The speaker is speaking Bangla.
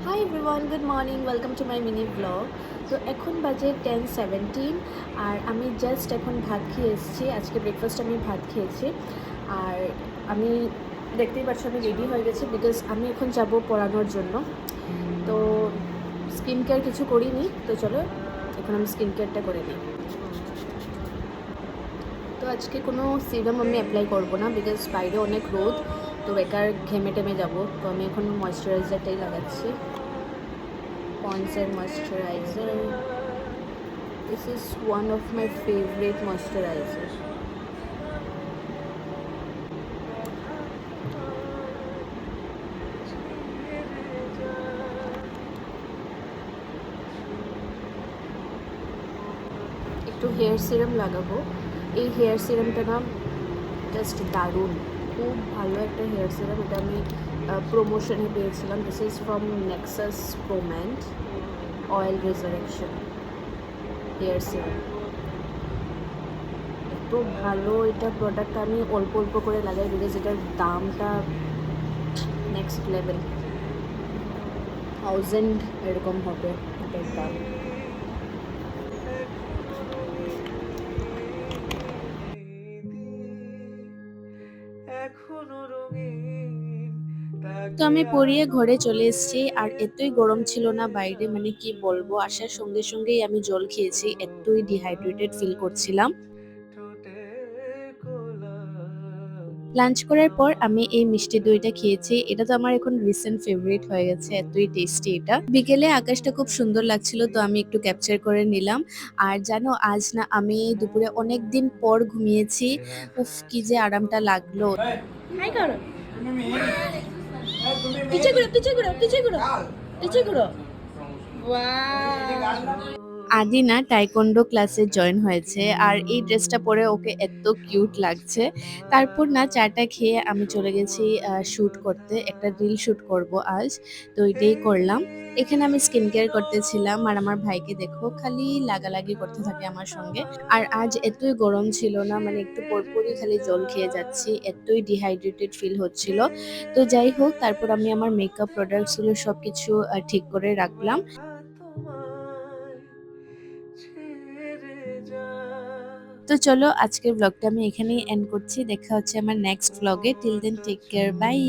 Hi everyone, good morning, welcome to my mini blog. তো এখন বাজে 10:17 আর আমি জাস্ট এখন ভাত খেয়ে এসেছি। আজকে ব্রেকফাস্ট আমি ভাত খেয়েছি। আর আমি দেখতেই পাচ্ছি আমি রেডি হয়ে গেছি বিকজ আমি এখন যাব পড়ানোর জন্য। তো স্কিন কেয়ার কিছু করিনি, তো চলো এখন আমি স্কিন কেয়ারটা করে নিই। তো আজকে কোনো সিরাম আমি অ্যাপ্লাই করবো না বিকজ বাইরে অনেক রোদ, তো বেকার ঘেমে টেমে যাবো। তো আমি এখন ময়েশ্চারাইজারটাই লাগাচ্ছি, Pond's moisturizer. This is one of my favorite moisturizer. একটু হেয়ার সিরাম লাগাবো। এই হেয়ার সিরামটা না জাস্ট দারুণ, খুব ভালো একটা হেয়ার সিরাম। এটা আমি প্রমোশনে পেয়েছিলাম। দিস ইজ ফ্রম নেক্সাস প্রোম্যান্ট অয়েল রিজারেকশন হেয়ার সিরাম। এত ভালো এটা প্রোডাক্ট, আমি অল্প অল্প করে লাগাই বিকজ এটার দামটা নেক্সট লেভেল, 1000 এরকম হবে এটার দাম। তো আমি পরিয়ে ঘরে চলে এসেছি। আর এতই গরম ছিল না বাইরে, মানে কি বলবো, আসার সঙ্গে সঙ্গেই আমি জল খেয়েছি, এতই ডিহাইড্রেটেড ফিল করছিলাম। লাঞ্চ করার পর আমি এই মিষ্টি দইটা খেয়েছি। এটা তো আমার এখন রিসেন্ট ফেভারিট হয়ে গেছে, এতই টেস্টি এটা। বিকেলে আকাশটা খুব সুন্দর লাগছিল, তো আমি একটু ক্যাপচার করে নিলাম। আর জানো, আজ না আমি দুপুরে অনেক দিন পর ঘুমিয়েছি। উফ, কি যে আরামটা লাগলো। হাই করো, পিছে ঘুরো, পিছে ঘুরো, পিছে ঘুরো, পিছে ঘুরো। আদি না টাইকোন্ডো ক্লাসে জয়েন হয়েছে, আর এই ড্রেসটা পরে ওকে এত কিউট লাগছে। তারপর না চাটা খেয়ে আমি চলে গেছি শ্যুট করতে, একটা রিল শ্যুট করব আজ। তো এটাই করলাম। এখানে আমি স্কিন কেয়ার করতেছিলাম আর আমার ভাইকে দেখো খালি লাগালাগি করতে থাকে আমার সঙ্গে। আর আজ এতই গরম ছিল না, মানে একটু পরপরই খালি জল খেয়ে যাচ্ছি, এতই ডিহাইড্রেটেড ফিল হচ্ছিল। তো যাই হোক, তারপর আমি আমার মেকআপ প্রোডাক্টস গুলো সবকিছু ঠিক করে রাখলাম। তো চলো আজকের ব্লগটা আমি এখানেই এন্ড করছি। দেখা হচ্ছে আমার next blog. Till then take care, by.